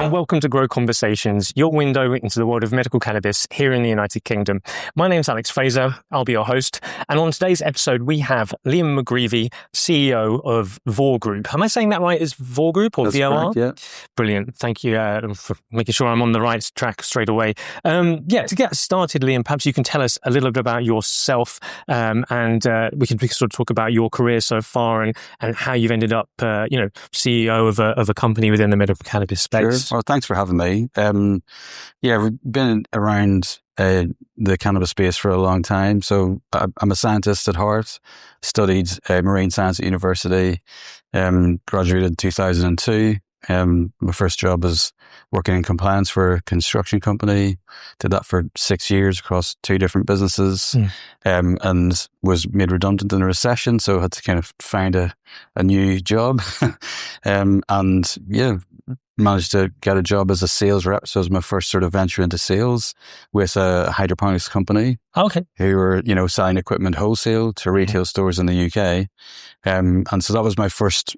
and welcome to Grow Conversations, your window into the world of medical cannabis here in the United Kingdom. My name's Alex Fraser, I'll be your host, and on today's episode we have Liam McGreevy, CEO of Vor Group. Am I saying that right? Is Vor Group or That's VOR? correct, yeah. Brilliant, thank you for making sure I'm on the right track straight away. To get started, Liam, perhaps you can tell us a little bit about yourself, and we can sort of talk about your career so far and how you've ended up, CEO of a company within the medical cannabis space. Sure. Well, thanks for having me. We've been around the cannabis space for a long time. So I'm a scientist at heart, studied marine science at university, graduated in 2002. My first job was working in compliance for a construction company. Did that for 6 years across 2 different businesses, and was made redundant in a recession. So I had to kind of find a new job, managed to get a job as a sales rep. So it was my first sort of venture into sales with a hydroponics company. Okay. Who were, selling equipment wholesale to retail stores in the UK. And so that was my first,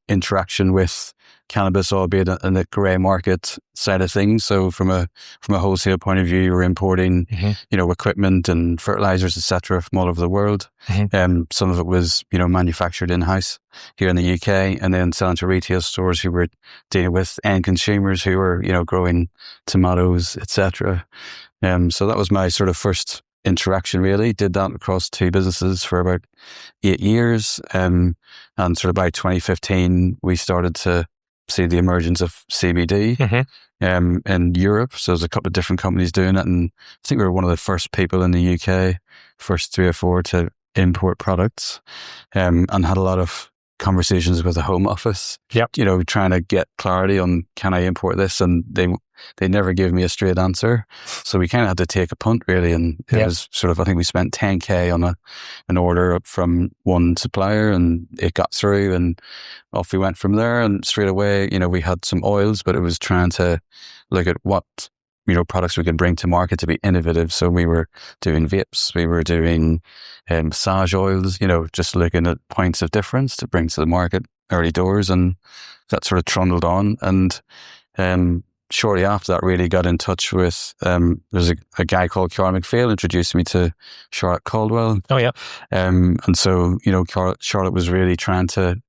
interaction with cannabis, albeit in the grey market side of things. So from a wholesale point of view, you were importing, equipment and fertilizers, etc., from all over the world. Some of it was, manufactured in-house here in the UK, and then selling to retail stores who were dealing with end consumers who were, growing tomatoes, etc. So that was my sort of first interaction, really. Did that across 2 businesses for about 8 years. And sort of by 2015, we started to see the emergence of CBD in Europe. So there's a couple of different companies doing it. And I think we were one of the first people in the UK, first 3 or 4 to import products, and had a lot of conversations with the Home Office, trying to get clarity on, can I import this? And they never gave me a straight answer. So we kind of had to take a punt, really. And it was sort of, I think we spent 10K on an order from one supplier, and it got through, and off we went from there. And straight away, we had some oils, but it was trying to look at what products we could bring to market to be innovative. So we were doing vapes, we were doing massage oils, just looking at points of difference to bring to the market early doors. And that sort of trundled on. And shortly after that, really got in touch with, there's a guy called Charlotte McPhail introduced me to Charlotte Caldwell. Oh, yeah. And so, Charlotte was really trying to,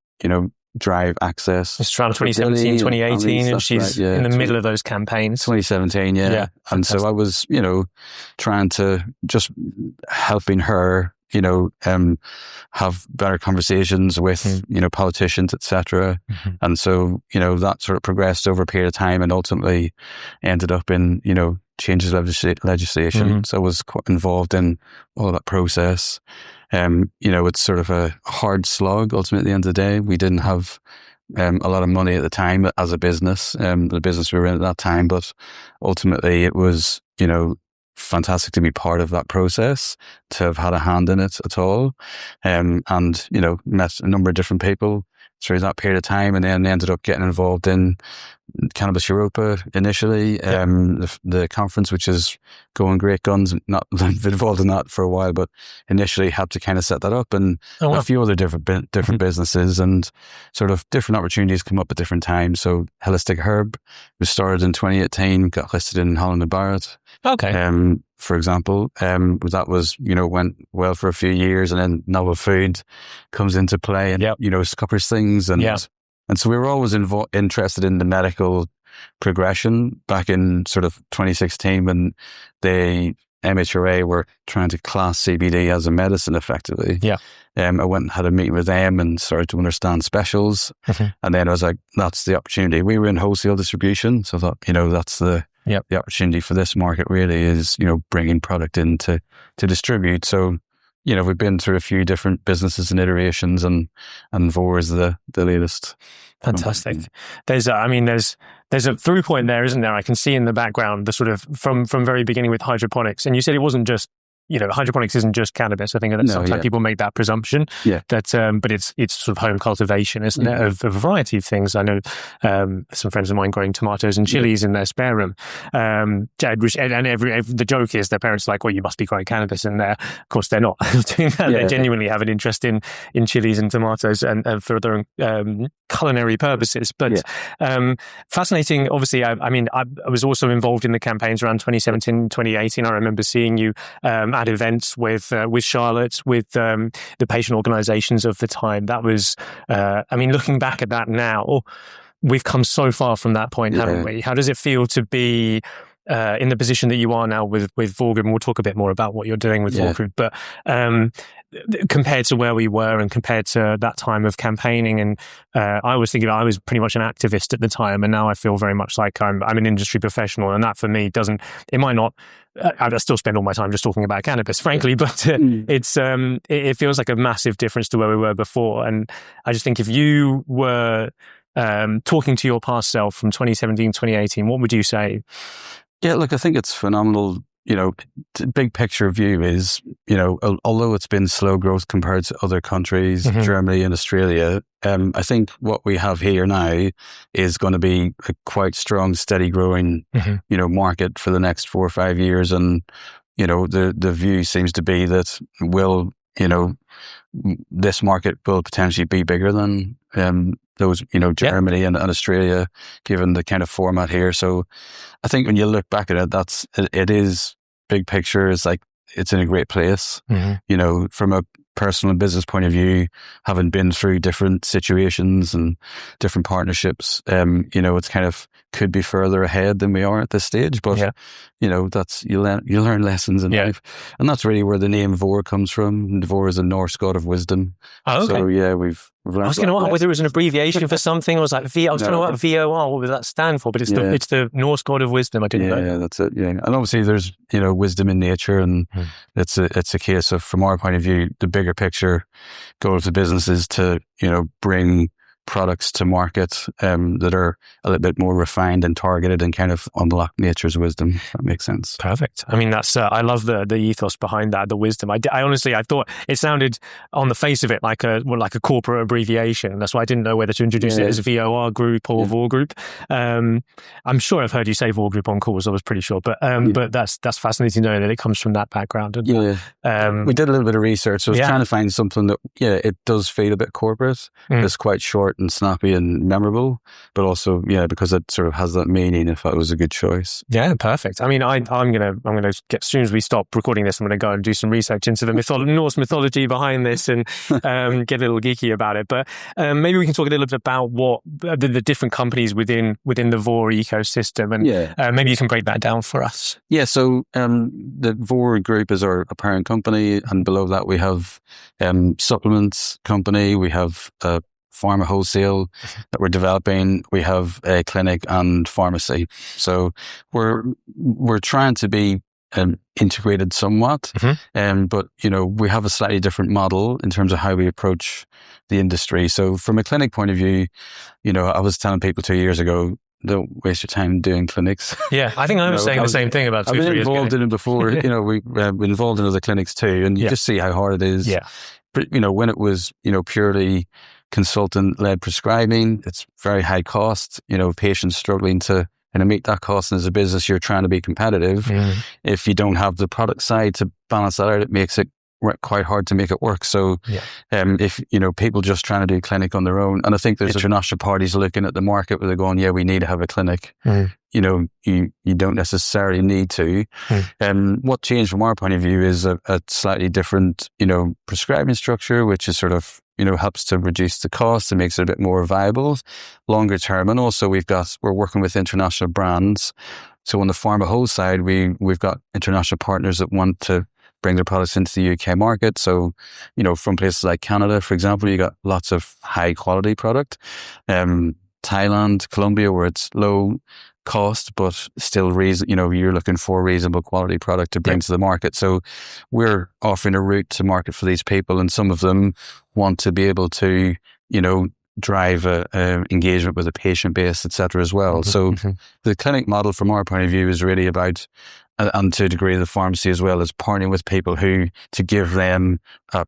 drive access. It's around 2017, 2018, and she's right, in the middle of those campaigns. 2017, yeah. And so I was, trying to just helping her, have better conversations with, politicians, etc. And so, that sort of progressed over a period of time and ultimately ended up in, changes legislation. So I was quite involved in all of that process. It's sort of a hard slog ultimately at the end of the day. We didn't have a lot of money at the time as a business, the business we were in at that time, but ultimately it was, fantastic to be part of that process, to have had a hand in it at all. And, met a number of different people through that period of time, and then ended up getting involved in Cannabis Europa initially, the conference, which is going great guns. Not been involved in that for a while, but initially had to kind of set that up, and a few other different businesses, and sort of different opportunities come up at different times. So Holistic Herb was started in 2018, got listed in Holland and Barrett. Okay. For example, that was, went well for a few years, and then novel food comes into play, and, covers things. And so we were always interested in the medical progression back in sort of 2016 when the MHRA were trying to class CBD as a medicine effectively. Yeah. I went and had a meeting with them and started to understand specials. And then I was like, that's the opportunity. We were in wholesale distribution. So I thought, that's the opportunity for this market really is, bringing product in to distribute. So, we've been through a few different businesses and iterations, and Vor is the latest. Fantastic. There's a through point there, isn't there? I can see in the background the sort of from very beginning with hydroponics. And you said it wasn't just hydroponics isn't just cannabis. I think that sometimes people make that presumption. Yeah. But it's sort of home cultivation, isn't it, of a variety of things. I know some friends of mine growing tomatoes and chilies in their spare room. And the joke is their parents are like, well, you must be growing cannabis in there. Of course, they're not doing that. They genuinely have an interest in chilies and tomatoes and for their own culinary purposes. But fascinating. Obviously, I was also involved in the campaigns around 2017, 2018. I remember seeing you at events with Charlotte, with the patient organizations of the time. That was, looking back at that now, we've come so far from that point, haven't we? How does it feel to be in the position that you are now with Vor Group? And we'll talk a bit more about what you're doing with Vor Group, but compared to where we were and compared to that time of campaigning, and I was thinking I was pretty much an activist at the time, and now I feel very much like I'm an industry professional, and that for me it might not. I still spend all my time just talking about cannabis, frankly, but it feels like a massive difference to where we were before. And I just think if you were talking to your past self from 2017, 2018, what would you say? Yeah, look, I think it's phenomenal. Big picture view is, although it's been slow growth compared to other countries, Germany and Australia, I think what we have here now is going to be a quite strong, steady growing, market for the next 4 or 5 years. And, the view seems to be that this market will potentially be bigger than those, Germany and Australia, given the kind of format here. So I think when you look back at it, it is big picture. It's like, it's in a great place, from a personal and business point of view, having been through different situations and different partnerships, it's kind of could be further ahead than we are at this stage. But, that's, you learn lessons in life. And that's really where the name Vor comes from. Vor is a Norse god of wisdom. Oh, okay. So we've I was going to ask whether it was an abbreviation for something. I was like, trying to know what VOR, what would that stand for? But it's the Norse god of wisdom. I didn't know. Yeah, that's it. Yeah. And obviously there's, wisdom in nature, and it's a case of, from our point of view, the bigger picture goal of the business is to, bring products to market that are a little bit more refined and targeted and kind of unlock nature's wisdom, if that makes sense. Perfect. I mean, that's I love the ethos behind that, the wisdom. I honestly, I thought it sounded on the face of it like a corporate abbreviation. That's why I didn't know whether to introduce it as VOR Group or Vor Group. I'm sure I've heard you say Vor Group on calls. I was pretty sure, but that's fascinating to know that it comes from that background. And, we did a little bit of research. So I was trying to find something that it does feel a bit corporate. It's quite short and snappy and memorable, but also because it sort of has that meaning. If that was a good choice. Yeah, perfect. I mean, I'm gonna get, as soon as we stop recording this, I'm gonna go and do some research into the Norse mythology behind this and get a little geeky about it. But maybe we can talk a little bit about what the different companies within the Vor ecosystem, and maybe you can break that down for us. Yeah. So the Vor Group is our parent company, and below that we have supplements company, we have pharma wholesale that we're developing. We have a clinic and pharmacy. So we're trying to be integrated somewhat, but we have a slightly different model in terms of how we approach the industry. So from a clinic point of view, I was telling people 2 years ago, don't waste your time doing clinics. Yeah, I think I was saying the same thing about 2 3 years ago. I've been involved in it before. We've been involved in other clinics too, and you just see how hard it is. Yeah. But, when it was, purely consultant-led prescribing, it's very high cost, patients struggling to meet that cost. And as a business, you're trying to be competitive. If you don't have the product side to balance that out, it makes it quite hard to make it work. So if, people just trying to do clinic on their own, and I think there's international parties looking at the market where they're going, we need to have a clinic. You don't necessarily need to. What changed from our point of view is a slightly different, prescribing structure, which is sort of, helps to reduce the cost and makes it a bit more viable longer term. And also we're working with international brands. So on the pharma whole side, we've got international partners that want to bring their products into the UK market. So, from places like Canada, for example, you got lots of high quality product. Thailand, Colombia, where it's low cost, but still you're looking for reasonable quality product to bring to the market. So we're offering a route to market for these people, and some of them want to be able to, drive engagement with a patient base, etc. as well. So the clinic model from our point of view is really about and to a degree the pharmacy as well, is partnering with people who to give them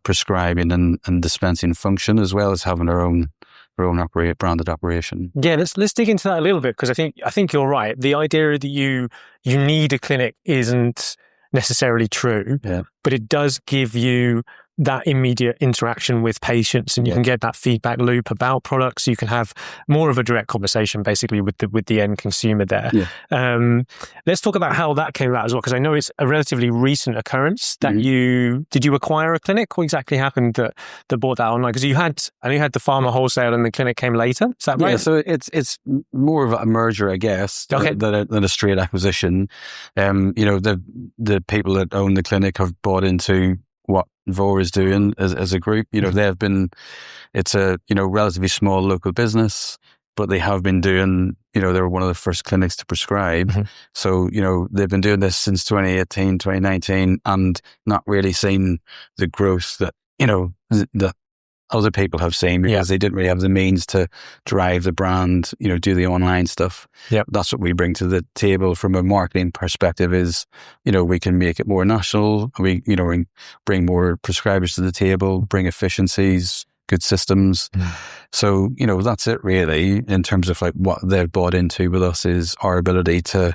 prescribing and dispensing function, as well as having their own branded operation. Yeah, let's dig into that a little bit, because I think you're right. The idea that you need a clinic isn't necessarily true, but it does give you that immediate interaction with patients, and you can get that feedback loop about products. You can have more of a direct conversation basically with the end consumer there. Let's talk about how that came about as well, because I know it's a relatively recent occurrence that did you acquire a clinic? What exactly happened that brought that online? Because I know you had the pharma wholesale and the clinic came later. Is that right? Yeah, so it's more of a merger, I guess, than a straight acquisition. The people that own the clinic have bought into what Vor is doing as a group. It's a relatively small local business, but they have been doing, they're one of the first clinics to prescribe. So, they've been doing this since 2018, 2019, and not really seen the growth that, that other people have seen, because they didn't really have the means to drive the brand, do the online stuff. That's what we bring to the table from a marketing perspective is, we can make it more national. We, bring more prescribers to the table, bring efficiencies, good systems. So, that's it really in terms of like what they've bought into with us is our ability to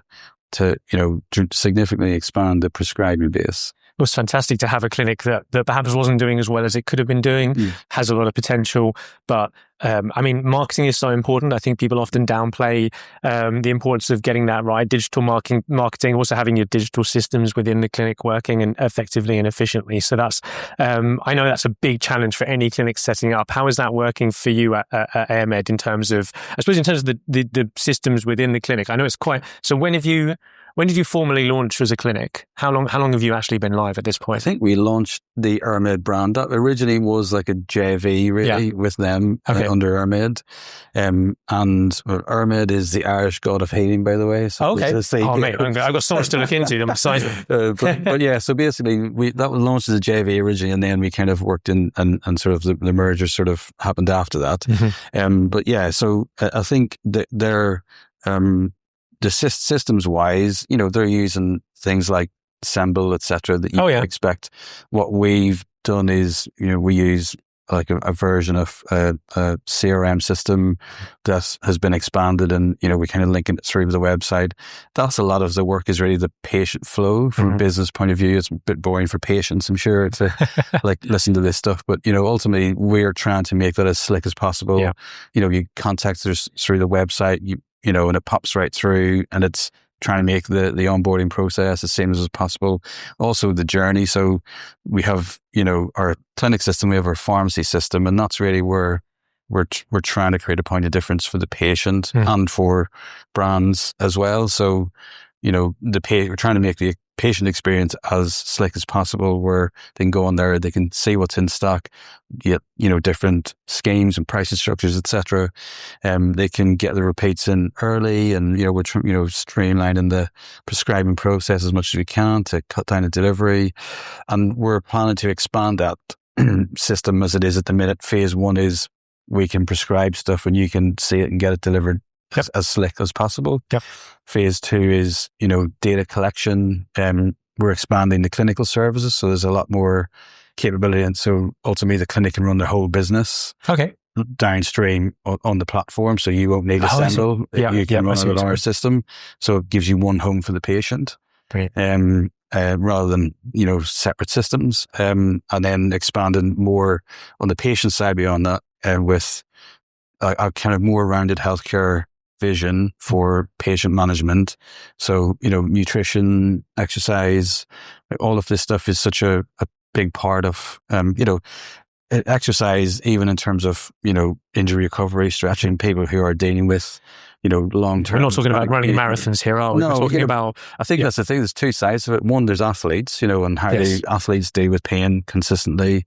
significantly expand the prescribing base. It was fantastic to have a clinic that perhaps wasn't doing as well as it could have been doing, has a lot of potential. But marketing is so important. I think people often downplay the importance of getting that right. Digital marketing, also having your digital systems within the clinic working and effectively and efficiently. So that's, I know that's a big challenge for any clinic setting up. How is that working for you at Airmed in terms of the systems within the clinic? I know it's quite, so when did you formally launch as a clinic? How long have you actually been live at this point? I think we launched the Airmed brand. That originally was like a JV really with them under Airmed. And Airmed is the Irish god of healing, by the way. So mate, I've got so much to look into. I'm excited. But yeah, so basically that was launched as a JV originally, and then we kind of worked in and sort of the merger sort of happened after that. But yeah, so I think that they're the systems wise, they're using things like Semble, etc. that you expect. What we've done is, we use like a version of a CRM system that has been expanded, and we kind of link it through the website. That's a lot of the work is really the patient flow from a business point of view. It's a bit boring for patients, I'm sure, to like listen to this stuff, but ultimately we're trying to make that as slick as possible. You contact us through the website, and it pops right through, and it's trying to make the onboarding process as seamless as possible. Also the journey. So we have, our clinic system, we have our pharmacy system, and that's really where we're trying to create a point of difference for the patient and for brands as well. So, we're trying to make the patient experience as slick as possible, where they can go on there, they can see what's in stock, get, different schemes and pricing structures, etc. They can get the repeats in early, and, we're, streamlining the prescribing process as much as we can to cut down the delivery. And we're planning to expand that system as it is at the minute. Phase 1 is we can prescribe stuff and you can see it and get it delivered as slick as possible. Phase 2 is, data collection. We're expanding the clinical services, so there's a lot more capability, and so ultimately the clinic can run their whole business downstream on the platform, so you won't need a Semble. You can run it on our system, so it gives you one home for the patient. Rather than, separate systems, and then expanding more on the patient side beyond that, with a kind of more rounded healthcare vision for patient management. So, nutrition, exercise, all of this stuff is such a big part of, exercise, even in terms of, injury recovery, stretching, people who are dealing with, long-term. We're not talking about running marathons here, are we? No, we're talking about... I think that's the thing. There's two sides of it. One, there's athletes, and how athletes deal with pain consistently.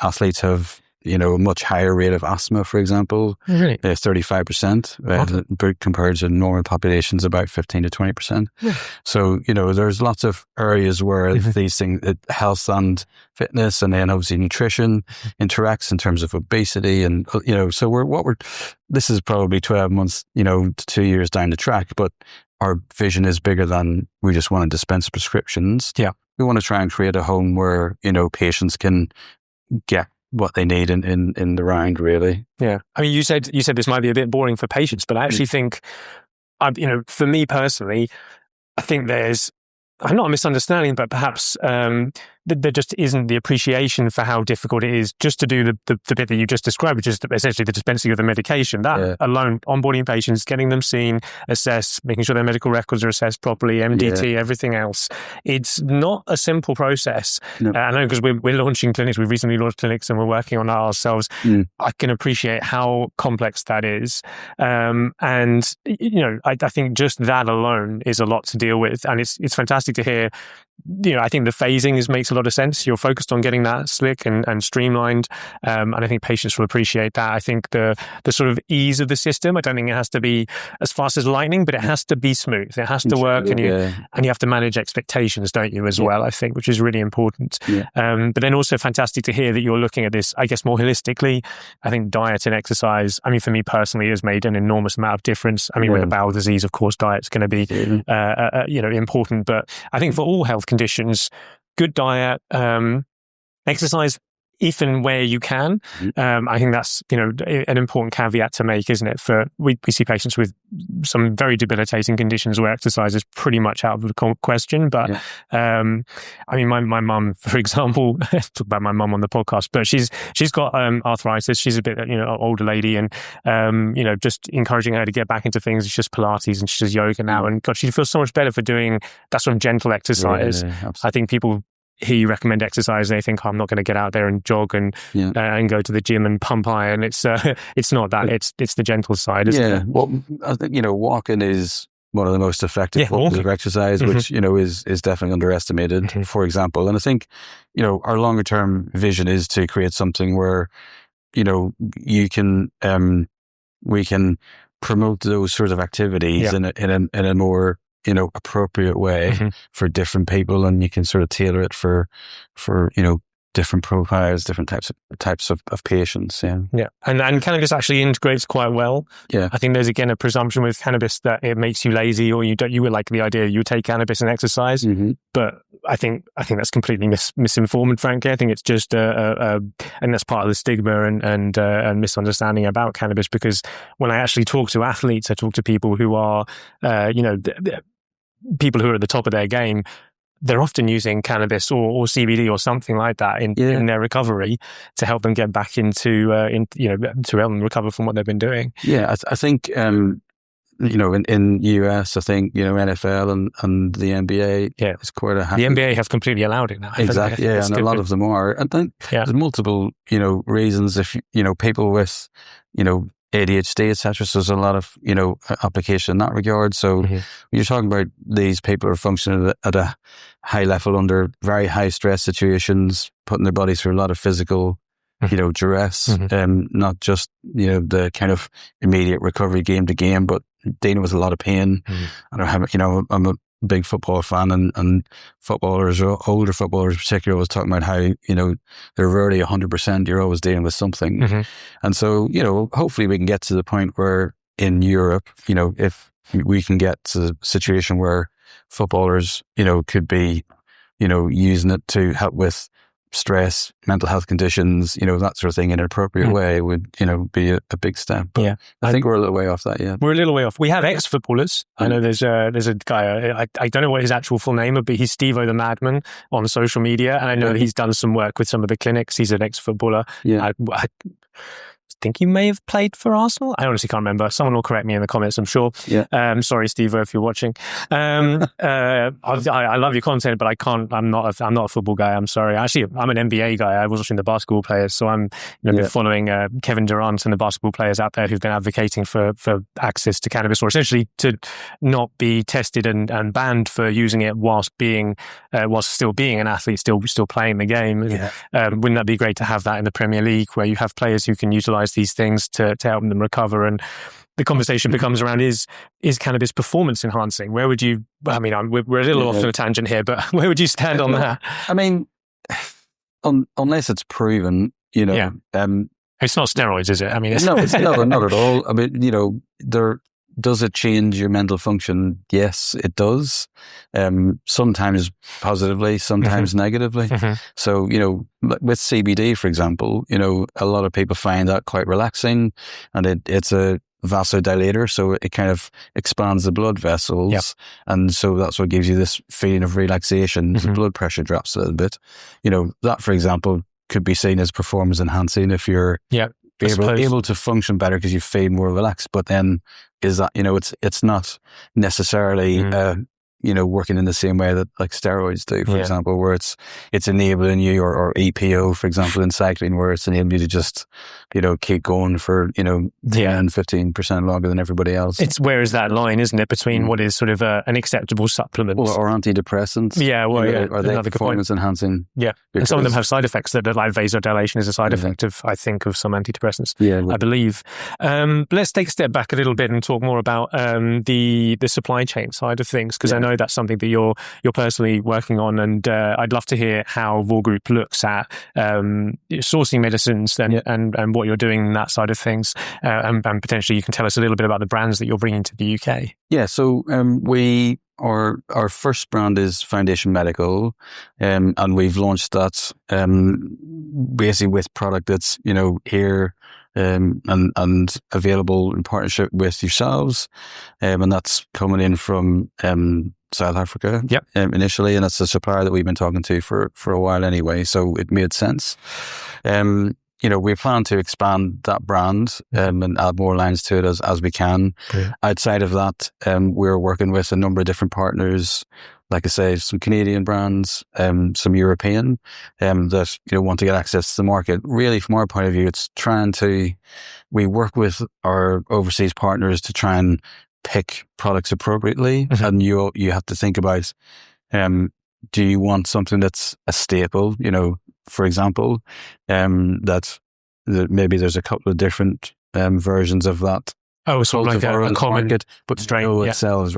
Athletes have, a much higher rate of asthma, for example. Really? 35%, compared to normal populations, about 15 to 20%. So, there's lots of areas where these things, health and fitness, and then obviously nutrition interacts in terms of obesity. And, so this is probably 12 months, to 2 years down the track, but our vision is bigger than we just want to dispense prescriptions. Yeah. We want to try and create a home where, patients can get what they need in the round, really. Yeah. I mean, you said this might be a bit boring for patients, but I actually think, for me personally, I think there's not a misunderstanding, but perhaps there just isn't the appreciation for how difficult it is just to do the bit that you just described, which is essentially the dispensing of the medication. That alone, onboarding patients, getting them seen, assessed, making sure their medical records are assessed properly, MDT, everything else. It's not a simple process. No. I know, because we're launching clinics. We've recently launched clinics and we're working on that ourselves. I can appreciate how complex that is. And, I think just that alone is a lot to deal with. And it's fantastic to hear. I think the phasing makes a lot of sense. You're focused on getting that slick and streamlined, and I think patients will appreciate that. I think the sort of ease of the system, I don't think it has to be as fast as lightning, but it has to be smooth. It has to work, and you have to manage expectations, don't you, as well, I think, which is really important. But then also fantastic to hear that you're looking at this, I guess, more holistically. I think diet and exercise, for me personally, has made an enormous amount of difference. With a bowel disease, of course, diet's going to be important, but I think for all health conditions, good diet, exercise, if and where you can. I think that's an important caveat to make, isn't it? For we see patients with some very debilitating conditions where exercise is pretty much out of the question. But my mum, for example, talk about my mum on the podcast, but she's got arthritis. She's a bit older lady, and just encouraging her to get back into things. It's just Pilates and she does yoga now, and God, she feels so much better for doing that sort of gentle exercise. I think people hear you recommend exercise, they think, I'm not going to get out there and jog and go to the gym and pump iron. It's not that. It's the gentle side, isn't it? Well, I think walking is one of the most effective forms of exercise, which is definitely underestimated. For example, and I think our longer term vision is to create something where we can promote those sort of activities in a more appropriate way for different people, and you can sort of tailor it for different profiles, different types of patients. And cannabis actually integrates quite well. I think there's again a presumption with cannabis that it makes you lazy, or you would like the idea you take cannabis and exercise, but I think that's completely misinformed. Frankly, I think it's just and that's part of the stigma and misunderstanding about cannabis. Because when I actually talk to athletes, I talk to people who are people who are at the top of their game. They're often using cannabis or CBD or something like that in their recovery to help them get back into to help them recover from what they've been doing. I think in US, I think NFL and the NBA is quite a the NBA have completely allowed it now. Exactly, and a lot of them are. I think there's multiple reasons. If people with ADHD, etc. So there's a lot of, application in that regard. So when you're talking about these people who are functioning at a high level under very high stress situations, putting their bodies through a lot of physical, duress, not just, the kind of immediate recovery game to game, but dealing with a lot of pain. I'm a big football fan, and footballers, older footballers in particular, was talking about how they're rarely 100%. You're always dealing with something, and so hopefully we can get to the point where in Europe, if we can get to the situation where footballers, could be, using it to help with stress, mental health conditions, that sort of thing in an appropriate way would, be a big step. But I think we're a little way off that, We're a little way off. We have ex-footballers. I know there's a guy, I don't know what his actual full name would be. He's Steve-O the Madman on social media. And I know that he's done some work with some of the clinics. He's an ex-footballer. I think he may have played for Arsenal. I honestly can't remember. Someone will correct me in the comments, I'm sure. Sorry, Steve-O, if you're watching. I love your content, but I'm not a football guy. I'm sorry. Actually, I'm an NBA guy. I was watching the basketball players, so I'm been following Kevin Durant and the basketball players out there who've been advocating for access to cannabis, or essentially to not be tested and banned for using it whilst still being an athlete, still playing the game. Wouldn't that be great to have that in the Premier League, where you have players who can utilize these things to help them recover? And the conversation becomes around, is cannabis performance enhancing? Where would you, we're a little off to a tangent here, but where would you stand on that? Unless it's proven, it's not steroids, is it? No, it's not at all. does it change your mental function? Yes, it does. Sometimes positively, sometimes negatively. So, with CBD, for example, a lot of people find that quite relaxing, and it's a vasodilator, so it kind of expands the blood vessels. Yep. And so that's what gives you this feeling of relaxation. The blood pressure drops a little bit. That, for example, could be seen as performance enhancing if you're able to function better because you feel more relaxed. But then is that, it's not necessarily, working in the same way that like steroids do, for example, where it's enabling you, or EPO, for example, in cycling, where it's enabling you to just, keep going for, 10, 15% longer than everybody else. Where is that line, isn't it, between what is sort of an acceptable supplement? Or antidepressants. Yeah, well, Are they performance enhancing? Yeah. And some of them have side effects that are like vasodilation is a side effect of, I think, of some antidepressants, I believe. Let's take a step back a little bit and talk more about the supply chain side of things, because I know that's something that you're personally working on, and I'd love to hear how Vor Group looks at sourcing medicines and what you're doing in that side of things, and potentially you can tell us a little bit about the brands that you're bringing to the UK. Yeah, so our first brand is Foundation Medical, and we've launched that basically with product that's here and available in partnership with yourselves, and that's coming in from South Africa initially, and it's a supplier that we've been talking to for a while anyway, so it made sense. We plan to expand that brand and add more lines to it as we can. Outside of that, we're working with a number of different partners, like I say, some Canadian brands, some European, that want to get access to the market. Really, from our point of view, it's we work with our overseas partners to try and pick products appropriately, and you have to think about, do you want something that's a staple? For example, that maybe there's a couple of different versions of that. Oh, so like a common market, but strain it sells,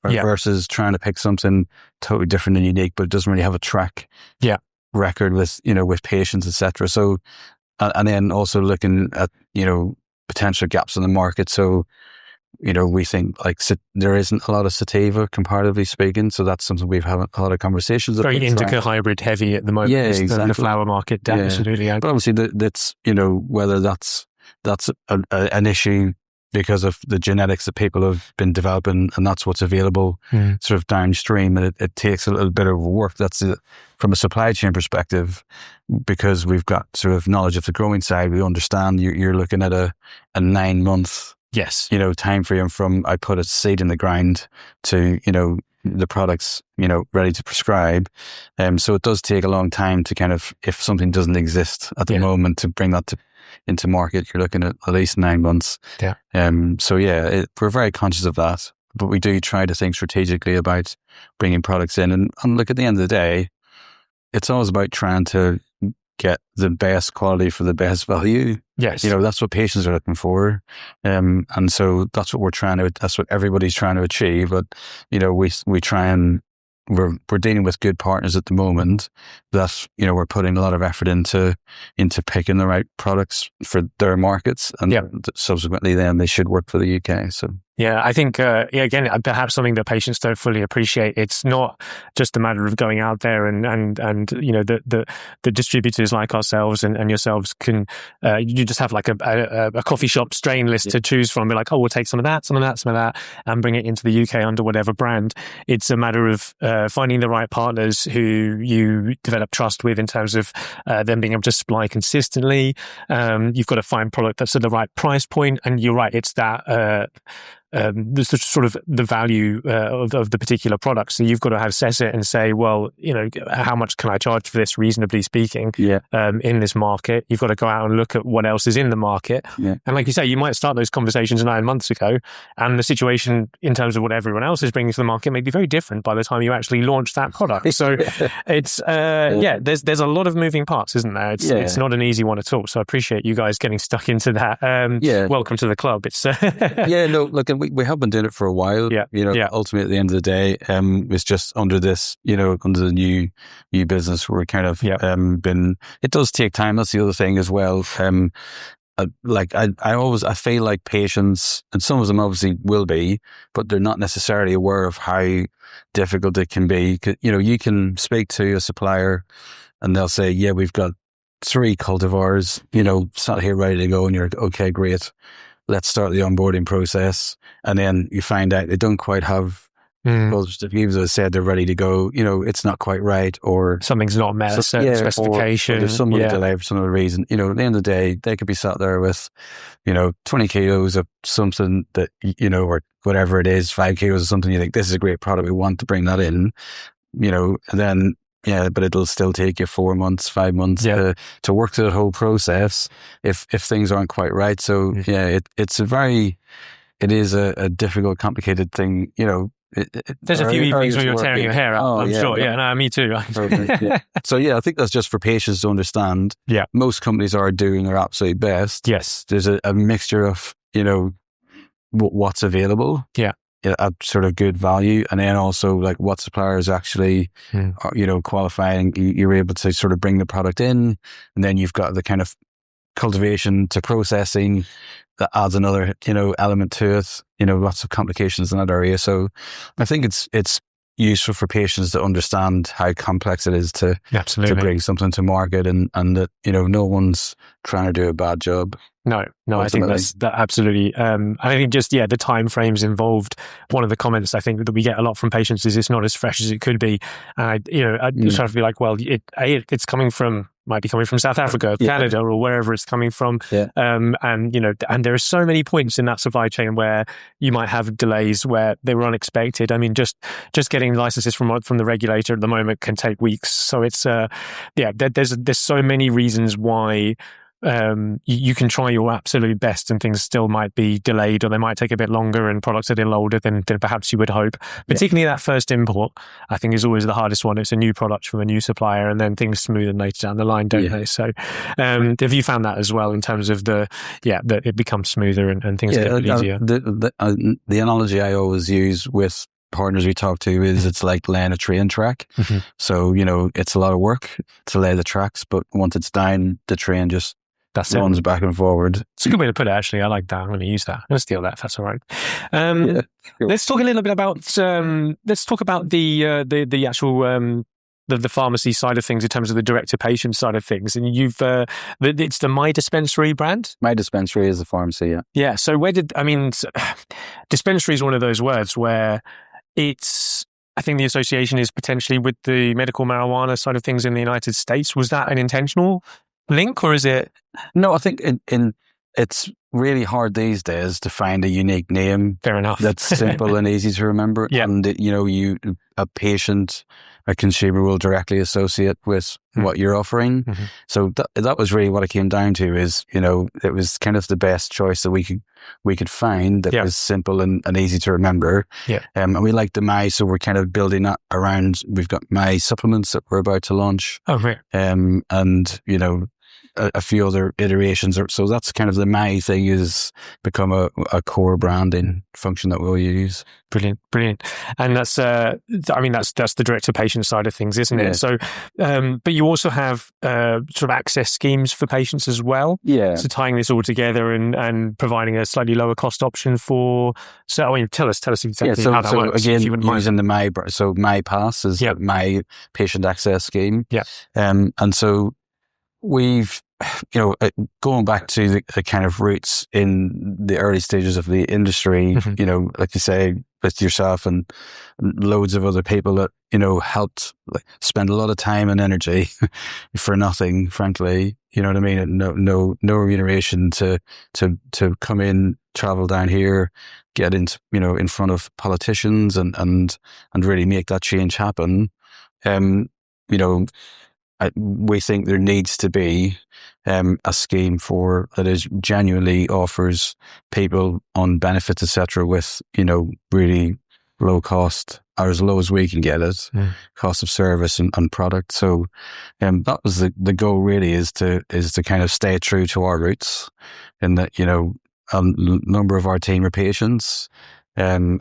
versus trying to pick something totally different and unique, but it doesn't really have a track record with with patients, etc. So, and then also looking at potential gaps in the market. So, we think like there isn't a lot of sativa comparatively speaking, so that's something we've had a lot of conversations about. Very indica hybrid heavy at the moment. Yeah, exactly. The flower market, absolutely. But obviously, that's whether that's an issue because of the genetics that people have been developing, and that's what's available sort of downstream, and it takes a little bit of work. That's from a supply chain perspective, because we've got sort of knowledge of the growing side. We understand you're looking at a 9-month time frame from I put a seed in the ground to the product's ready to prescribe. So it does take a long time to kind of, if something doesn't exist at the moment, to bring that into market. You're looking at least 9 months. We're very conscious of that, but we do try to think strategically about bringing products in, and look, at the end of the day, it's always about trying to get the best quality for the best value. Yes. That's what patients are looking for. And so that's what that's what everybody's trying to achieve. But, we try and we're dealing with good partners at the moment that, we're putting a lot of effort into picking the right products for their markets, and subsequently then they should work for the UK. So. Yeah, I think, again, perhaps something that patients don't fully appreciate. It's not just a matter of going out there and the distributors like ourselves and yourselves can, you just have like a coffee shop strain list to choose from. Be like, oh, we'll take some of that, and bring it into the UK under whatever brand. It's a matter of finding the right partners who you develop trust with in terms of them being able to supply consistently. You've got to find product that's at the right price point, and you're right, it's that the sort of the value of the particular product. So you've got to assess it and say, well, how much can I charge for this, reasonably speaking, in this market? You've got to go out and look at what else is in the market. And like you say, you might start those conversations 9 months ago, and the situation in terms of what everyone else is bringing to the market may be very different by the time you actually launch that product. So it's, there's a lot of moving parts, isn't there? It's not an easy one at all. So I appreciate you guys getting stuck into that. Welcome to the club. It's look, and we have been doing it for a while. Ultimately, at the end of the day, it's just under this, under the new business, where we kind of been. It does take time. That's the other thing as well. I feel like patients, and some of them obviously will be, but they're not necessarily aware of how difficult it can be. You can speak to a supplier and they'll say, yeah, we've got 3 cultivars, sat here ready to go, and you're like, okay, great. Let's start the onboarding process. And then you find out they don't quite have, well, even though they said they're ready to go, it's not quite right, or something's not met a certain specification. Or there's some delay for some other reason. At the end of the day, they could be sat there with, 20 kilos of something that, or whatever it is, 5 kilos of something. You think this is a great product. We want to bring that in, and then, but it'll still take you 4 months, 5 months to work through the whole process if things aren't quite right. So it is a difficult, complicated thing, There's a few evenings where you're tearing your hair out, I'm sure. Yeah, no, me too. So I think that's just for patients to understand. Yeah. Most companies are doing their absolute best. Yes. There's a mixture of, what's available. Yeah. At sort of good value, and then also like what suppliers actually are, qualifying. You're able to sort of bring the product in, and then you've got the kind of cultivation to processing that adds another, element to it. Lots of complications in that area. So I think it's useful for patients to understand how complex it is to bring something to market, and that, no one's trying to do a bad job. No, I think that absolutely. I think just, the time frames involved. One of the comments I think that we get a lot from patients is it's not as fresh as it could be. And I just have to be like, well, it's might be coming from South Africa, Canada, or wherever it's coming from. Yeah. And there are so many points in that supply chain where you might have delays where they were unexpected. I mean, just getting licenses from the regulator at the moment can take weeks. So it's, there's so many reasons why you can try your absolute best and things still might be delayed, or they might take a bit longer, and products are a little older than perhaps you would hope. Particularly that first import, I think, is always the hardest one. It's a new product from a new supplier, and then things smoothen later down the line, don't they? So have you found that as well in terms of that it becomes smoother and things get a bit easier? The analogy I always use with partners we talk to is it's like laying a train track. Mm-hmm. So, it's a lot of work to lay the tracks, but once it's down, the train just runs back and forward. It's a good way to put it, actually. I like that. I'm going to use that. I'm going to steal that if that's all right. Cool. Let's talk a little bit about the actual the pharmacy side of things in terms of the direct-to-patient side of things. And you've it's the My Dispensary brand? My Dispensary is the pharmacy, yeah. Yeah. So dispensary is one of those words where I think the association is potentially with the medical marijuana side of things in the United States. Was that an intentional link, or is it? No, I think it's really hard these days to find a unique name. Fair enough. That's simple and easy to remember. Yeah. And a patient, a consumer will directly associate with what you're offering. Mm-hmm. So that was really what it came down to. Is it was kind of the best choice that we could find that was simple and easy to remember. Yeah. And we like the My, so we're kind of building that around. We've got My supplements that we're about to launch. Oh, right. And a few other iterations. So that's kind of the My thing, is become a core branding function that we'll use. Brilliant. And that's that's the direct to patient side of things, isn't it? So, but you also have sort of access schemes for patients as well. Yeah. So tying this all together and providing a slightly lower cost option for. So, tell us exactly how that works. Again, using the My, so My Pass is My patient access scheme. Yeah. And so we've, going back to the kind of roots in the early stages of the industry, like you say, with yourself and loads of other people that, helped spend a lot of time and energy for nothing, frankly, you know what I mean? And no remuneration to come in, travel down here, get into, in front of politicians and really make that change happen. We think there needs to be a scheme that is genuinely offers people on benefits, etc., with really low cost, or as low as we can get it, cost of service and product. So that was the goal. Really, is to kind of stay true to our roots, in that a number of our team are patients. And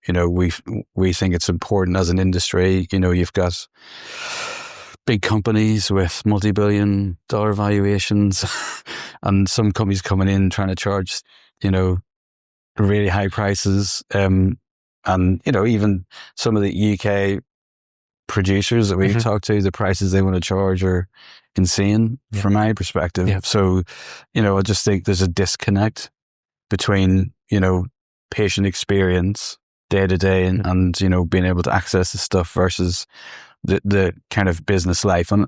we think it's important as an industry. You've got big companies with multi-billion-dollar valuations and some companies coming in trying to charge, really high prices. And, even some of the UK producers that we've talked to, the prices they want to charge are insane from my perspective. Yeah. So, I just think there's a disconnect between, patient experience day to day and being able to access the stuff versus the kind of business life. And,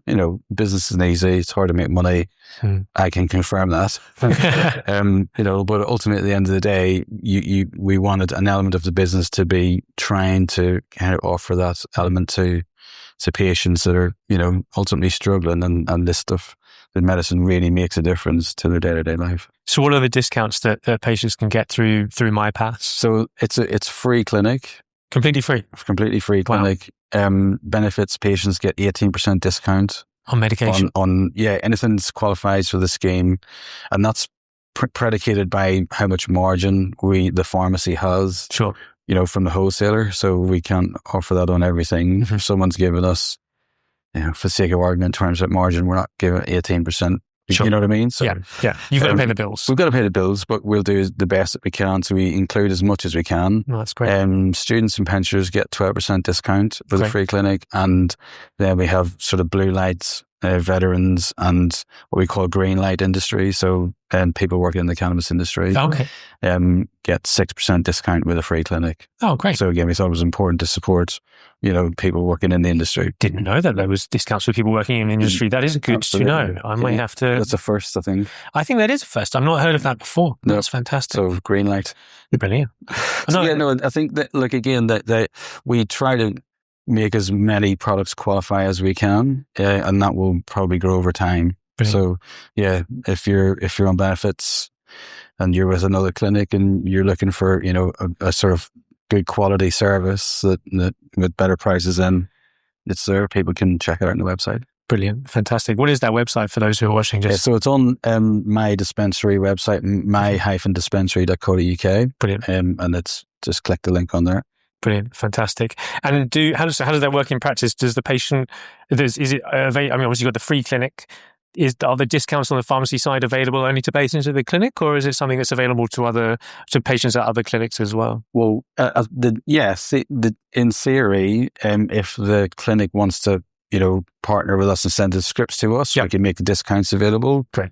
business isn't easy. It's hard to make money. I can confirm that. But ultimately at the end of the day, we wanted an element of the business to be trying to kind of offer that element to patients that are, ultimately struggling, and this stuff, the medicine really makes a difference to their day-to-day life. So what are the discounts that patients can get through MyPass? So it's free clinic. Completely free? Completely free clinic. Wow. Benefits, patients get 18% discount. On medication? On anything that qualifies for the scheme. And that's predicated by how much margin the pharmacy has. Sure. From the wholesaler. So we can't offer that on everything. If someone's given us, for the sake of argument, in terms of margin, we're not giving 18%. Sure. You know what I mean? So, yeah. You've got to pay the bills. We've got to pay the bills, but we'll do the best that we can. So we include as much as we can. Oh, that's great. Students and pensioners get 12% discount for the free clinic. And then we have sort of blue lights, veterans, and what we call green light industry. So people working in the cannabis industry get 6% discount with a free clinic. Oh, great. So again, we thought it was important to support, people working in the industry. Didn't know that there was discounts for people working in the industry. That is good Absolutely. To know. I might have to... That's a first, I think. I think that is a first. I've not heard of that before. No. That's fantastic. So green light. Brilliant. I think that, that we try to make as many products qualify as we can, and that will probably grow over time. Brilliant. So, if you're on benefits and you're with another clinic and you're looking for, a sort of good quality service that with better prices, then it's there. People can check it out on the website. Brilliant. Fantastic. What is that website for those who are watching? So it's on my dispensary website, my-dispensary.co.uk. Brilliant. And it's just click the link on there. Brilliant, fantastic. And how does that work in practice? Does the patient, is it obviously you've got the free clinic. Are the discounts on the pharmacy side available only to patients at the clinic, or is it something that's available to patients at other clinics as well? Well, in theory, if the clinic wants to, partner with us and send the scripts to us, we can make the discounts available. Great.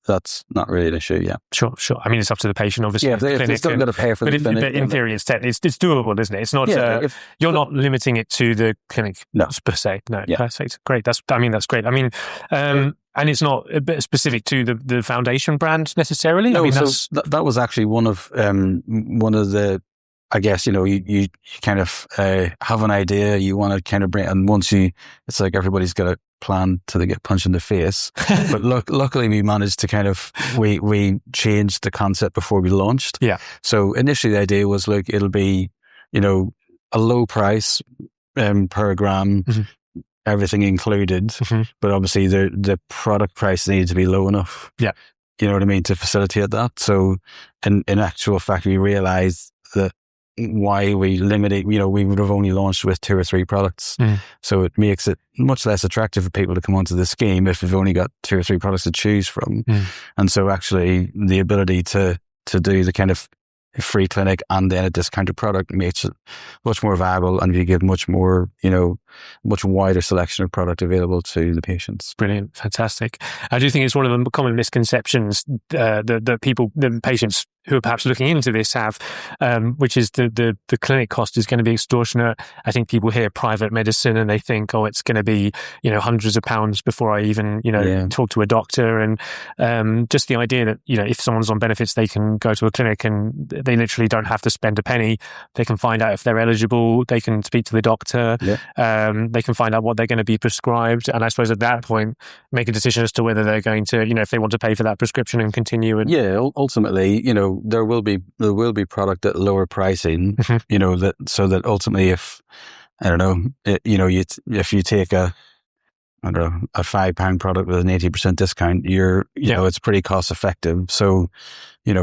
That's not really an issue, Sure. I mean, it's up to the patient, obviously. Yeah, if they still got to pay for the clinic. But in theory, it's doable, isn't it? It's not, you're not limiting it to the clinic per se. No, perfect. Great. That's great. I mean, and it's not a bit specific to the foundation brand necessarily? No, that was actually one of the, I guess, you kind of have an idea, you want to kind of bring, and once it's like everybody's got a plan till they get punched in the face. But luckily we managed to we changed the concept before we launched. Yeah. So initially the idea was, look, it'll be, a low price per gram, everything included, but obviously the product price needed to be low enough. Yeah. You know what I mean? To facilitate that. So in actual fact, we realized that why we limited, we would have only launched with 2 or 3 products. So it makes it much less attractive for people to come onto the scheme if we've only got 2 or 3 products to choose from. And so actually the ability to do the kind of free clinic and then a discounted product makes it much more viable, and you give much more, much wider selection of product available to the patients. Brilliant. Fantastic. I do think it's one of the common misconceptions that the patients who are perhaps looking into this have, which is the clinic cost is going to be extortionate. I think people hear private medicine and they think, it's going to be, hundreds of pounds before I even, talk to a doctor. And just the idea that, if someone's on benefits, they can go to a clinic and they literally don't have to spend a penny. They can find out if they're eligible. They can speak to the doctor. They can find out what they're going to be prescribed. And I suppose at that point, make a decision as to whether they're going to, if they want to pay for that prescription and continue. And ultimately, there will be product at lower pricing, that ultimately, if I don't know, if you take a £5 product with an 80% discount, it's pretty cost effective. So,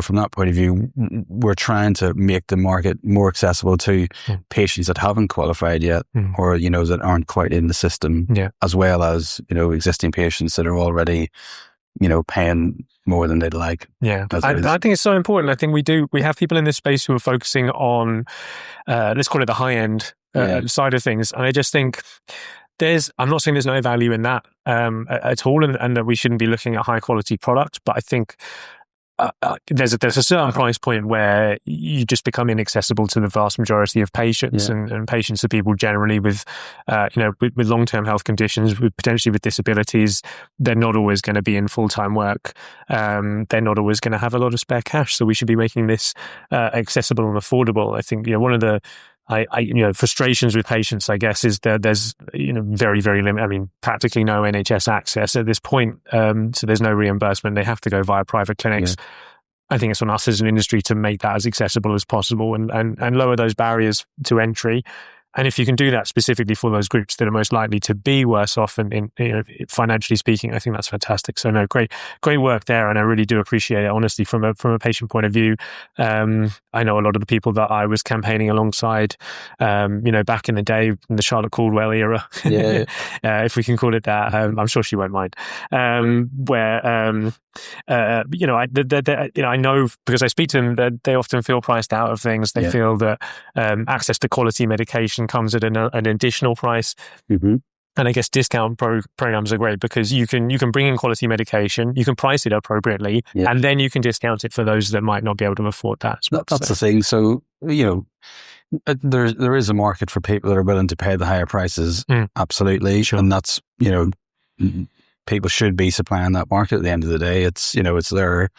from that point of view, we're trying to make the market more accessible to patients that haven't qualified yet, or, that aren't quite in the system, as well as, existing patients that are already, paying more than they'd like. Yeah, I think it's so important. I think we have people in this space who are focusing on, let's call it the high end side of things. And I just think I'm not saying there's no value in that at all, and that we shouldn't be looking at high quality product, but I think there's a certain price point where you just become inaccessible to the vast majority of patients, and patients are people generally with long-term health conditions, potentially with disabilities. They're not always going to be in full-time work. They're not always going to have a lot of spare cash. So we should be making this accessible and affordable. I think one of the frustrations with patients, I guess, is that there's very, very limited. I mean, practically no NHS access at this point. So there's no reimbursement. They have to go via private clinics. Yeah. I think it's on us as an industry to make that as accessible as possible and lower those barriers to entry. And if you can do that specifically for those groups that are most likely to be worse off, and financially speaking, I think that's fantastic. So no, great work there, and I really do appreciate it. Honestly, from a patient point of view, I know a lot of the people that I was campaigning alongside, back in the day, in the Charlotte Caldwell era, if we can call it that. I'm sure she won't mind. I know because I speak to them that they often feel priced out of things. They feel that access to quality medication comes at an additional price. Mm-hmm. And I guess discount programs are great because you can bring in quality medication, you can price it appropriately, and then you can discount it for those that might not be able to afford that as well. That's the thing. So, there is a market for people that are willing to pay the higher prices. Absolutely. Sure. And that's, people should be supplying that market at the end of the day. It's there.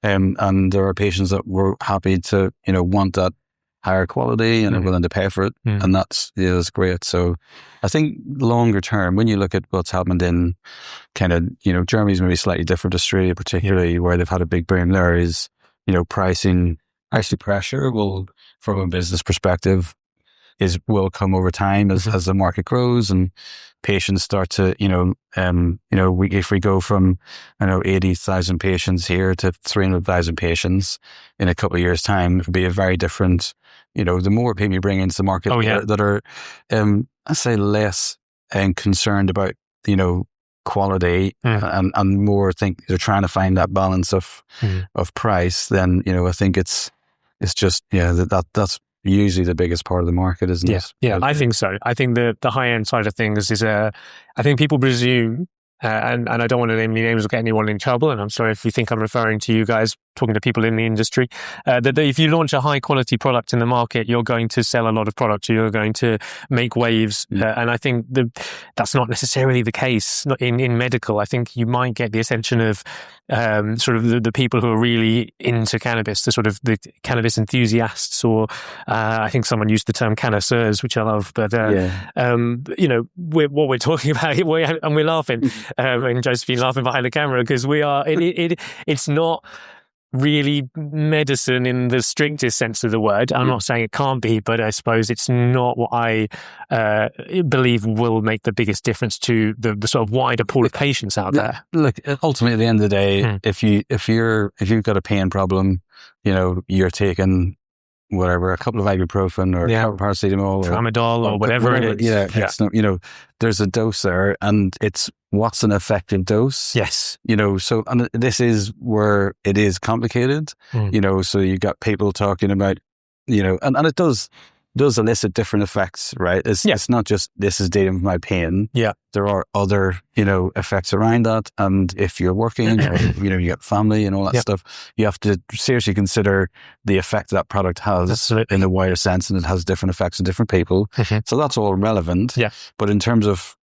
And there are patients that were happy to, want that higher quality and are willing to pay for it. And that's great. So I think longer term, when you look at what's happened in kind of, Germany's maybe slightly different, Australia particularly, where they've had a big boom there, is, pricing, actually pressure will, from a business perspective, will come over time as the market grows and patients start to, if we go from, 80,000 patients here to 300,000 patients in a couple of years' time, it would be a very different, the more people you bring into the market that are, I say less concerned about, quality and more think they're trying to find that balance of price, then, I think it's just, that's usually the biggest part of the market, isn't it? Yeah, I think so. I think the high-end side of things is, I think people presume, and I don't want to name any names or get anyone in trouble, and I'm sorry if you think I'm referring to you guys talking to people in the industry, that if you launch a high-quality product in the market, you're going to sell a lot of product, you're going to make waves, and I think that's not necessarily the case in medical. I think you might get the attention of sort of the people who are really into cannabis, the sort of the cannabis enthusiasts, or I think someone used the term connoisseurs, which I love, but what we're talking about, and we're laughing, and Josephine laughing behind the camera, because it's not really medicine in the strictest sense of the word. I'm not saying it can't be, but I suppose it's not what I believe will make the biggest difference to the sort of wider pool of patients out there. Look, ultimately, at the end of the day, if you've got a pain problem, you're taking whatever, a couple of ibuprofen or paracetamol or tramadol or whatever it is. It's not, there's a dose there, and it's what's an effective dose. Yes. So, and this is where it is complicated, so you've got people talking about, and it does elicit different effects, right? It's not just this is dealing with my pain. Yeah. There are other, effects around that. And if you're working or, you got family and all that stuff, you have to seriously consider the effect that product has in a wider sense, and it has different effects on different people. So that's all relevant. Yeah. But in terms of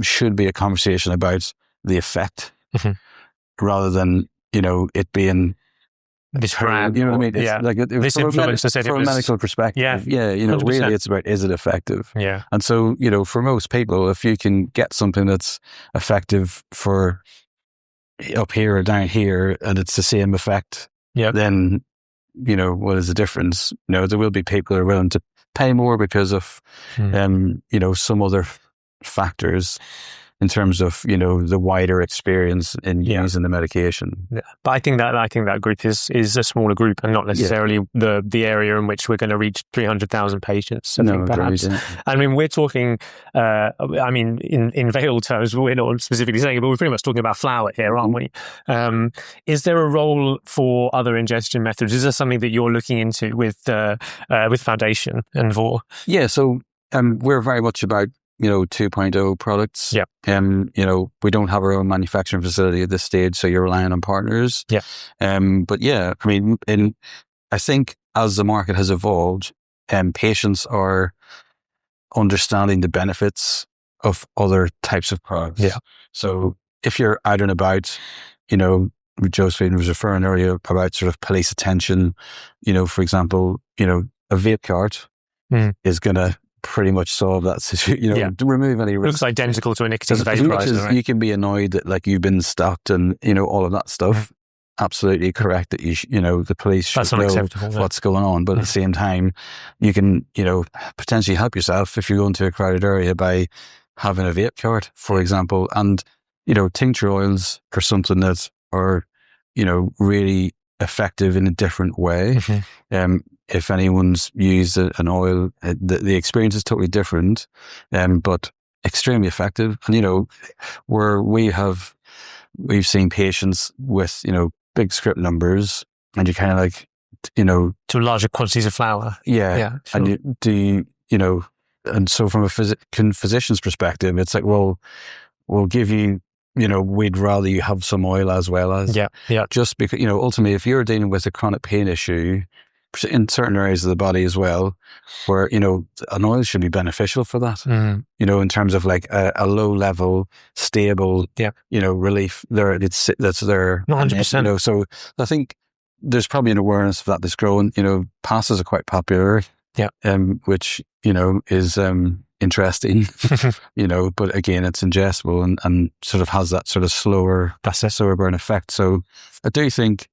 should be a conversation about the effect rather than, it being this brand, you know what I mean? It's like this influence from a medical perspective. Really it's about, is it effective? Yeah. And so, for most people, if you can get something that's effective for up here or down here, and it's the same effect, then, what is the difference? There will be people who are willing to pay more because of, some other factors. in terms of, the wider experience in using the medication. Yeah. But I think that group is a smaller group and not necessarily the area in which we're going to reach 300,000 patients. I think perhaps. I mean, we're talking, in veiled terms, we're not specifically saying it, but we're pretty much talking about flower here, aren't we? Is there a role for other ingestion methods? Is there something that you're looking into with Foundation and Vor? Yeah, so we're very much about 2.0 products. Yeah. We don't have our own manufacturing facility at this stage, so you're relying on partners. Yeah. But yeah, I mean, I think as the market has evolved, patients are understanding the benefits of other types of products. Yeah. So if you're out and about, Josephine was referring earlier about sort of police attention, for example, a vape cart is going to pretty much solve that situation, to remove any risk. It looks identical to a nicotine as much as right? You can be annoyed that like you've been stopped and, all of that stuff. Absolutely correct that the police should know what's going on. But at the same time, you can, potentially help yourself if you go into a crowded area by having a vape cart, for example. And, tincture oils are something that are, really effective in a different way. If anyone's used an oil, the experience is totally different, but extremely effective. And, where we've seen patients with, big script numbers, and you kind of like, to larger quantities of flour. Yeah. Sure. And and so from a physician's perspective, it's like, well, we'll give you, we'd rather you have some oil as well as. Yeah. Just because, ultimately, if you're dealing with a chronic pain issue in certain areas of the body as well, where, an oil should be beneficial for that, in terms of like a low level, stable, relief there. That's there. 100%. So I think there's probably an awareness of that that's growing. Passes are quite popular. Yeah. Which, is, interesting, but again, it's ingestible and sort of has that sort of slower burn effect. So I do think,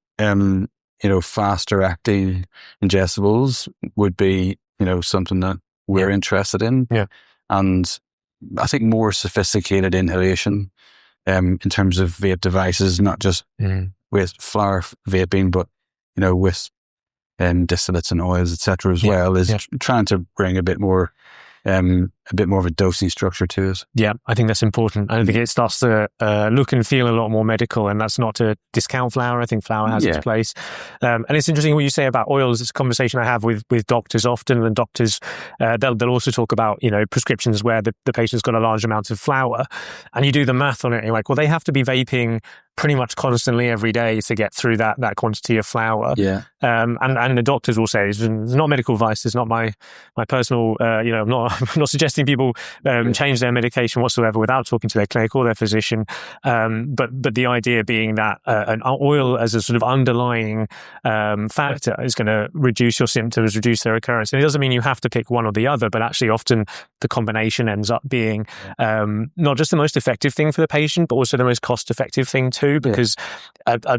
faster acting ingestibles would be, something that we're interested in. Yeah. And I think more sophisticated inhalation, in terms of vape devices, not just with flower vaping, but, with distillates and oils, etc. as well, is trying to bring a bit more of a dosing structure to it. Yeah, I think that's important. I think it starts to look and feel a lot more medical, and that's not to discount flour. I think flour has its place. And it's interesting what you say about oils. It's a conversation I have with doctors often, and doctors, they'll also talk about, prescriptions where the patient's got a large amount of flour, and you do the math on it, and you're like, well, they have to be vaping pretty much constantly every day to get through that quantity of flour. Yeah. And the doctors will say, it's not medical advice, it's not my personal, I'm not suggesting people change their medication whatsoever without talking to their clinic or their physician. But the idea being that an oil as a sort of underlying factor is going to reduce your symptoms, reduce their occurrence. And it doesn't mean you have to pick one or the other, but actually often the combination ends up being not just the most effective thing for the patient, but also the most cost-effective thing too, because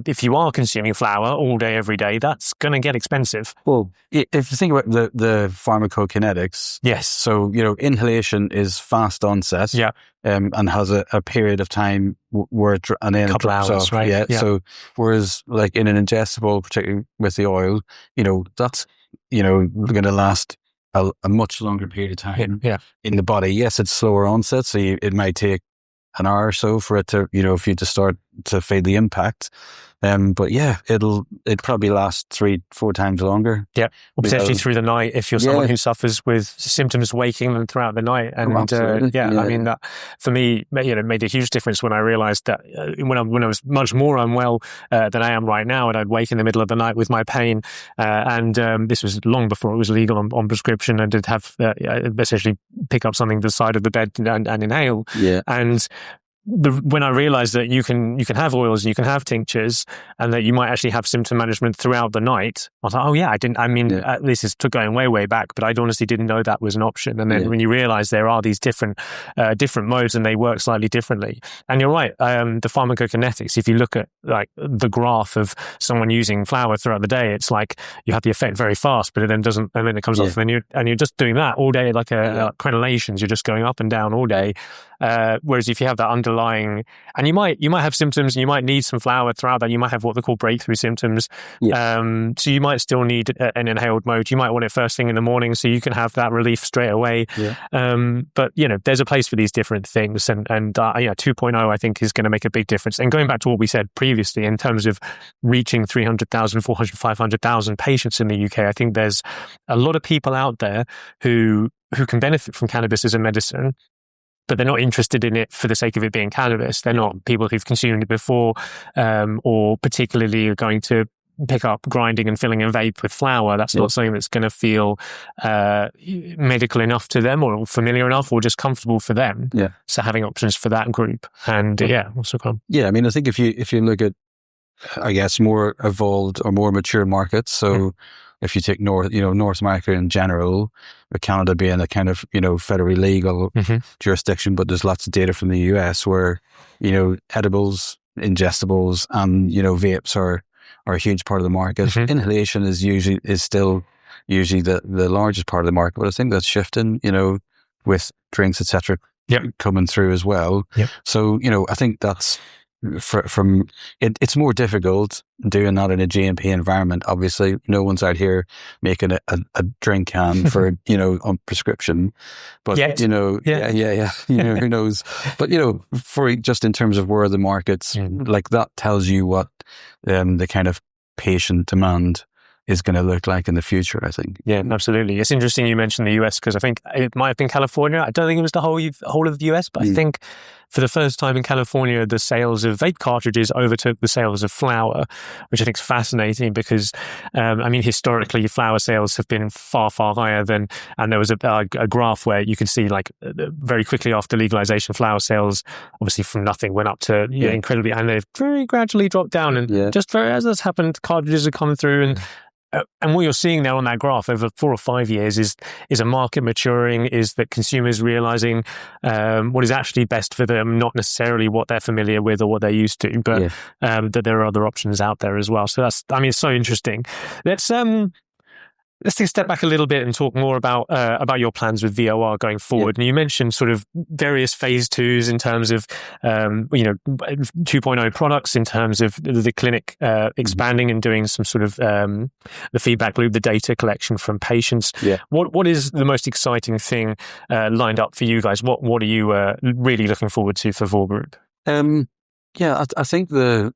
if you are consuming flour all day, every day, that's going to get expensive. Well, if you think about the pharmacokinetics, yes. So, inhalation is fast onset, and has a period of time where and then a couple drops hours, off, right? Yeah. So, whereas like in an ingestible, particularly with the oil, that's going to last a much longer period of time in the body. Yes, it's slower onset, so it might take an hour or so for it to, for you to start to fade the impact. But yeah, it'll probably last 3-4 times longer. Yeah, or potentially through the night if you're someone who suffers with symptoms waking them throughout the night. And I mean that for me, made a huge difference when I realised that when I was much more unwell than I am right now, and I'd wake in the middle of the night with my pain, and this was long before it was legal on prescription. I did have essentially pick up something to the side of the bed and inhale. Yeah, and when I realized that you can have oils and you can have tinctures, and that you might actually have symptom management throughout the night, I was like, oh yeah, this is going way back, but I honestly didn't know that was an option. And then when you realize there are these different modes and they work slightly differently, and you're right, the pharmacokinetics, if you look at like the graph of someone using flour throughout the day, it's like you have the effect very fast, but it then doesn't, and then it comes off, and you're just doing that all day, like crenellations, you're just going up and down all day. Whereas if you have that underlying, and you might have symptoms, and you might need some flower throughout that. You might have what they call breakthrough symptoms. Yeah. So you might still need an inhaled mode. You might want it first thing in the morning, so you can have that relief straight away. Yeah. But there's a place for these different things, and 2.0 I think is going to make a big difference. And going back to what we said previously in terms of reaching 300,000, 400, 500,000 patients in the UK, I think there's a lot of people out there who can benefit from cannabis as a medicine, but they're not interested in it for the sake of it being cannabis. They're not people who've consumed it before, or particularly are going to pick up grinding and filling a vape with flour. That's not something that's going to feel medical enough to them, or familiar enough, or just comfortable for them. Yeah. So having options for that group, and also come. Yeah, I mean, I think if you look at, I guess, more evolved or more mature markets. So if you take North America in general, with Canada being a kind of, federally legal jurisdiction, but there's lots of data from the US where, edibles, ingestibles, and, vapes are a huge part of the market. Inhalation is still usually the largest part of the market, but I think that's shifting, with drinks, etc., coming through as well. So, I think that's it's more difficult doing that in a GMP environment. Obviously, no one's out here making a drink can for on prescription, but who knows? But for just in terms of where the markets, like that tells you what the kind of patient demand is going to look like in the future, I think. Yeah, absolutely. It's interesting you mentioned the US, because I think it might have been California. I don't think it was the whole of the US, but I think for the first time in California, the sales of vape cartridges overtook the sales of flour, which I think is fascinating because, historically, flour sales have been far, far higher than, and there was a graph where you can see very quickly after legalization, flour sales, obviously from nothing, went up to incredibly, and they've very gradually dropped down. And just as that's happened, cartridges have come through, and what you're seeing there on that graph over 4 or 5 years is a market maturing, is that consumers realizing what is actually best for them, not necessarily what they're familiar with or what they're used to, but that there are other options out there as well. So it's so interesting. Let's take a step back a little bit and talk more about your plans with VOR going forward. And you mentioned sort of various phase twos in terms of 2.0 products, in terms of the clinic expanding and doing some sort of the feedback loop, the data collection from patients. What is the most exciting thing lined up for you guys? What are you really looking forward to for Vor Group? I think the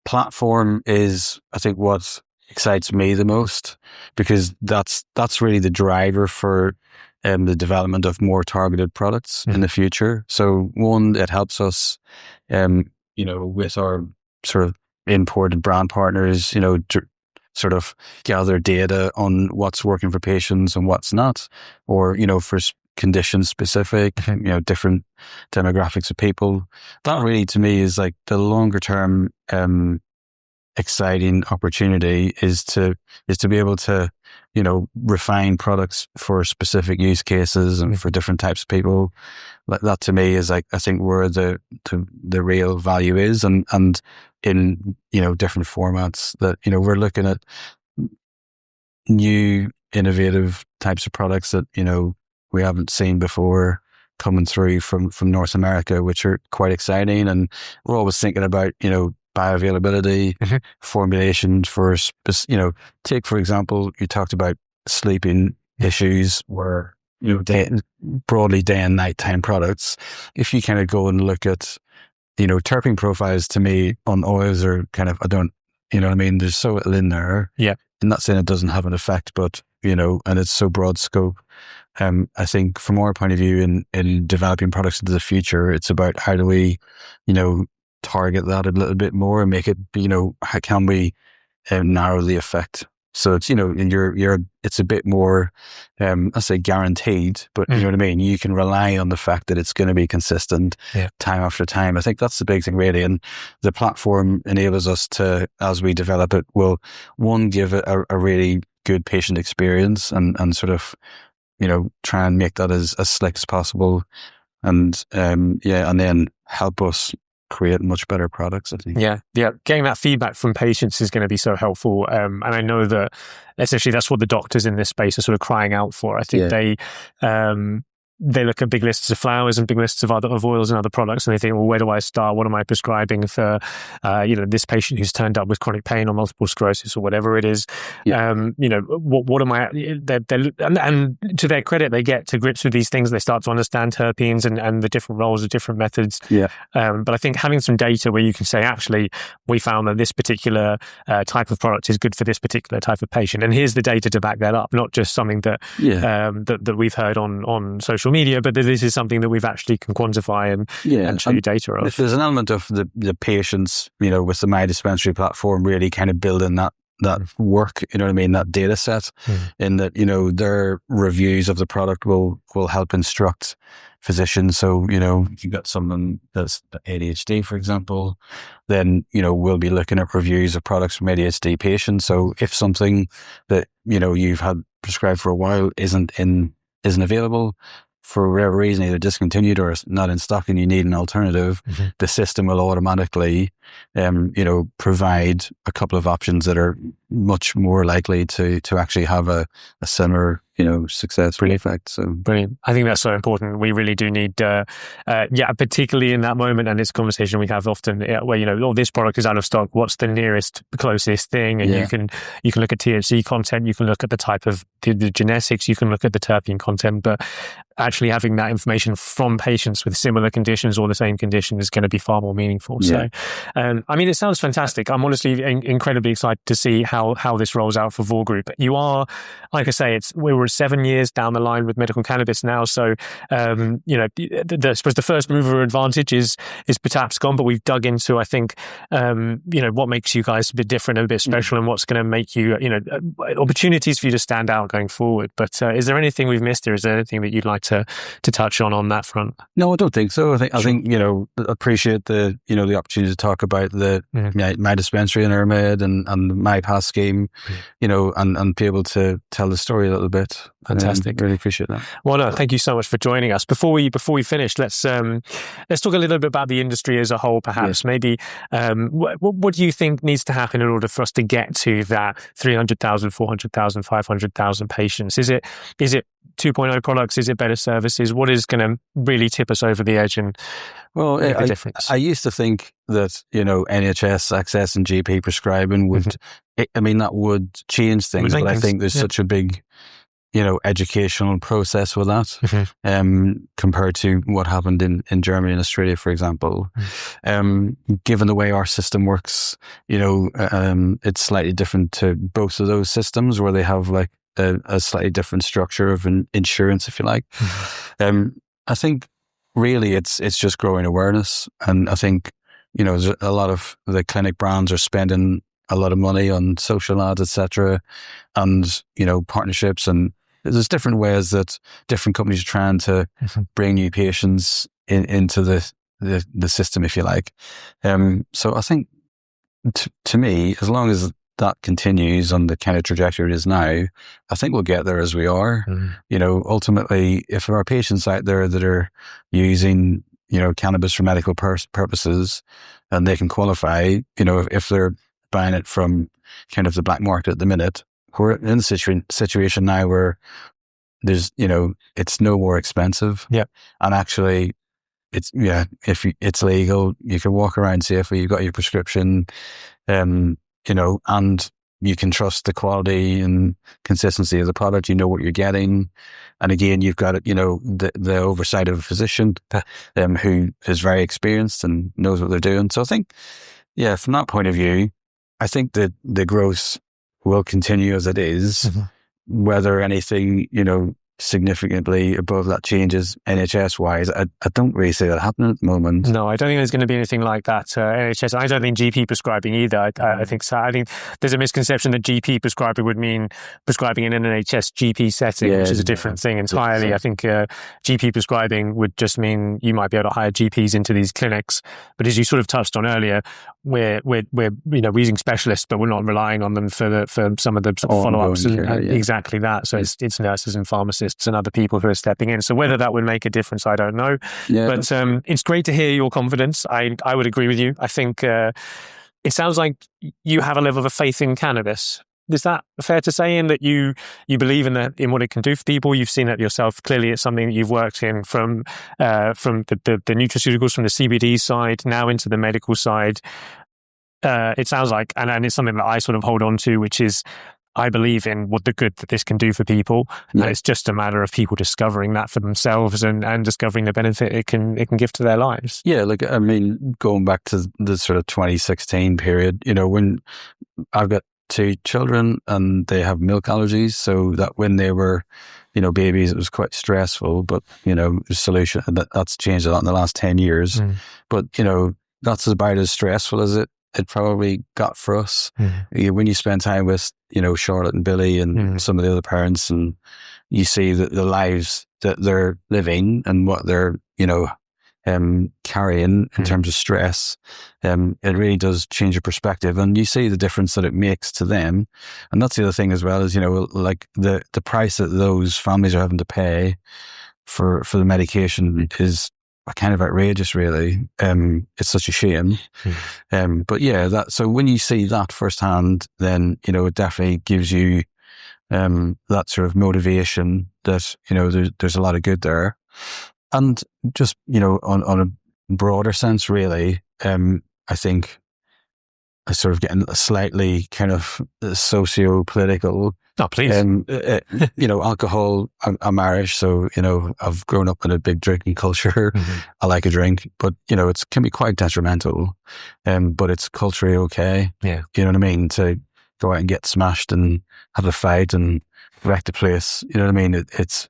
platform is, I think, what excites me the most, because that's really the driver for the development of more targeted products in the future. So one, it helps us, with our sort of imported brand partners, to sort of gather data on what's working for patients and what's not, or, for condition specific, different demographics of people. That really, to me, is like the longer term, exciting opportunity is to be able to refine products for specific use cases and for different types of people. That to me is I think where the real value is, and in different formats that we're looking at new innovative types of products that we haven't seen before coming through from North America, which are quite exciting. And we're always thinking about bioavailability, formulation for, take, for example, you talked about sleeping issues where, broadly day and nighttime products. If you kind of go and look at, terpene profiles, to me on oils are kind of, there's so little in there. Yeah. I'm not saying it doesn't have an effect, but, and it's so broad scope. I think from our point of view in developing products into the future, it's about how do we, target that a little bit more and make it, how can we narrow the effect? So it's, it's a bit more, I say guaranteed, but you know what I mean? You can rely on the fact that it's going to be consistent time after time. I think that's the big thing really. And the platform enables us to, as we develop it, will one, give it a really good patient experience and sort of, try and make that as slick as possible. And, and then help us create much better products, I think. Yeah. Getting that feedback from patients is going to be so helpful. And I know that essentially that's what the doctors in this space are sort of crying out for. I think they look at big lists of flowers and big lists of oils and other products, and they think, well, where do I start? What am I prescribing for, this patient who's turned up with chronic pain or multiple sclerosis or whatever it is? Yeah. What am I? And to their credit, they get to grips with these things. They start to understand terpenes and the different roles of different methods. Yeah. But I think having some data where you can say, actually, we found that this particular type of product is good for this particular type of patient, and here's the data to back that up, not just something that that we've heard on social media, but that this is something that we've actually can quantify and show you data of. There's an element of the patients, with the My Dispensary platform really kind of building that work, that data set, in that, their reviews of the product will help instruct physicians. So, if you've got someone that's ADHD, for example, then, we'll be looking at reviews of products from ADHD patients. So if something that, you've had prescribed for a while isn't available for whatever reason, either discontinued or not in stock, and you need an alternative, the system will automatically, provide a couple of options that are much more likely to actually have a similar, successful effect. So brilliant. I think that's so important. We really do need, particularly in that moment, and this conversation we have often, where this product is out of stock. What's the nearest, closest thing? And you can look at THC content, you can look at the type of the genetics, you can look at the terpene content, but actually having that information from patients with similar conditions or the same condition is going to be far more meaningful. So, it sounds fantastic. I'm honestly incredibly excited to see how this rolls out for Vor Group. You are, like I say, we're 7 years down the line with medical cannabis now. So, I suppose the first mover advantage is perhaps gone, but we've dug into, I think, what makes you guys a bit different and a bit special, and what's going to make you, opportunities for you to stand out going forward. But is there anything we've missed, or is there anything that you'd like to touch on that front? No, I don't think so. I think appreciate the the opportunity to talk about the My Dispensary and Airmed and the My Pass scheme, and be able to tell the story a little bit. Fantastic. Really appreciate that. Well, no, thank you so much for joining us. Before we finish, let's talk a little bit about the industry as a whole, perhaps. Maybe what do you think needs to happen in order for us to get to that 300,000, 400,000, 500,000 patients? Is it 2.0 products? Is it better services? What is going to really tip us over the edge and make a difference? I used to think that, NHS access and GP prescribing would, that would change things, but I think there's such a big, educational process with that, compared to what happened in Germany and Australia, for example. Given the way our system works, it's slightly different to both of those systems, where they have like a slightly different structure of an insurance, if you like. I think really it's just growing awareness. And I think, there's a lot of the clinic brands are spending a lot of money on social ads, etc., and, partnerships, and there's different ways that different companies are trying to bring new patients into the system, if you like. So I think to me, as long as that continues on the kind of trajectory it is now, I think we'll get there as we are. Ultimately, if there are patients out there that are using, cannabis for medical purposes, and they can qualify, if they're buying it from kind of the black market at the minute, we're in a situation now where there's, it's no more expensive. Yeah. And actually, it's legal, you can walk around safely, you've got your prescription, and you can trust the quality and consistency of the product. You know what you're getting. And again, you've got the oversight of a physician who is very experienced and knows what they're doing. So I think, from that point of view, I think that the growth will continue as it is. Whether anything, significantly above that changes NHS wise, I don't really see that happening at the moment. No, I don't think there's going to be anything like that. NHS, I don't think GP prescribing either. I think so. I think there's a misconception that GP prescribing would mean prescribing in an NHS GP setting, which is a different thing entirely. I think GP prescribing would just mean you might be able to hire GPs into these clinics. But as you sort of touched on earlier, we're using specialists, but we're not relying on them for some of the follow-ups and exactly that. So it's nurses and pharmacists and other people who are stepping in. So whether that would make a difference, I don't know. But it's great to hear your confidence. I would agree with you. I think it sounds like you have a level of faith in cannabis. Is that fair to say, in that you believe in what it can do for people? You've seen it yourself. Clearly, it's something that you've worked in from the nutraceuticals, from the CBD side, now into the medical side. It sounds like, and it's something that I sort of hold on to, which is, I believe in what the good that this can do for people. Yeah. And it's just a matter of people discovering that for themselves and discovering the benefit it can give to their lives. Yeah, like, I mean, going back to the sort of 2016 period, when I've got 2 children and they have milk allergies, so that when they were, babies, it was quite stressful, but, the solution, that's changed a lot in the last 10 years. But, that's about as stressful as it probably got for us. When you spend time with, Charlotte and Billy and some of the other parents, and you see the lives that they're living and what they're, carrying in terms of stress, it really does change your perspective, and you see the difference that it makes to them. And that's the other thing as well, is, like the price that those families are having to pay for the medication is kind of outrageous, really. It's such a shame. But yeah, so when you see that firsthand, then, it definitely gives you that sort of motivation that, there's a lot of good there. And just, on a broader sense, really, I think I sort of getting slightly kind of socio-political. Oh, please. Alcohol, I'm Irish, so, I've grown up in a big drinking culture. I like a drink, but, it can be quite detrimental, but it's culturally okay. Yeah. You know what I mean? To go out and get smashed and have a fight and wreck the place. You know what I mean? It's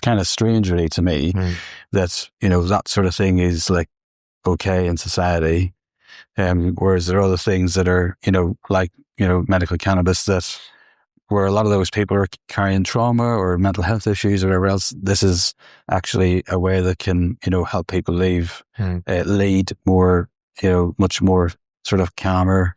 kind of strange, really, to me that, that sort of thing is like okay in society. Whereas there are other things that are, like, medical cannabis, that where a lot of those people are carrying trauma or mental health issues or whatever else. This is actually a way that can, help people lead more, much more sort of calmer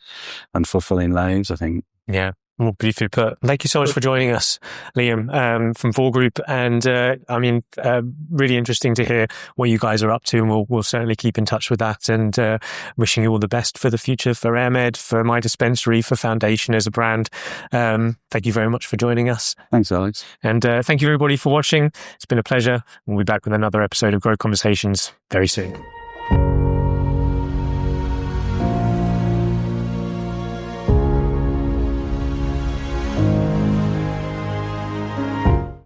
and fulfilling lives, I think. Yeah. Well, briefly put. Thank you so much for joining us, Liam, from Vor Group. And really interesting to hear what you guys are up to, and we'll certainly keep in touch with that. And wishing you all the best for the future, for Airmed, for My Dispensary, for Foundation as a brand. Thank you very much for joining us. Thanks, Alex. And thank you, everybody, for watching. It's been a pleasure. We'll be back with another episode of Grow Conversations very soon.